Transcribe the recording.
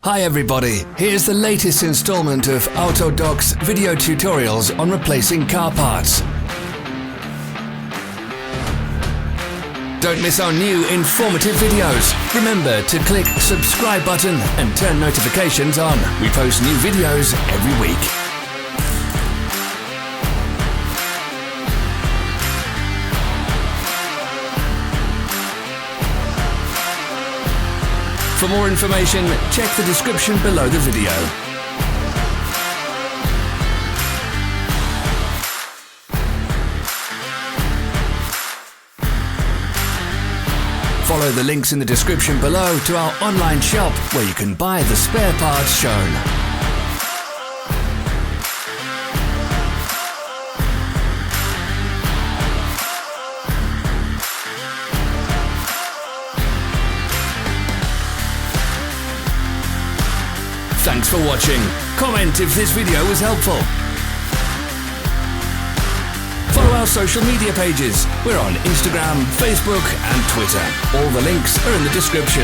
Hi everybody, here's the latest installment of Autodoc's video tutorials on replacing car parts. Don't miss our new informative videos. Remember to click subscribe button and turn notifications on. We post new videos every week. For more information, check the description below the video. Follow the links in the description below to our online shop where you can buy the spare parts shown. Thanks for watching. Comment if this video was helpful. Follow our social media pages. We're on Instagram, Facebook and Twitter. All the links are in the description.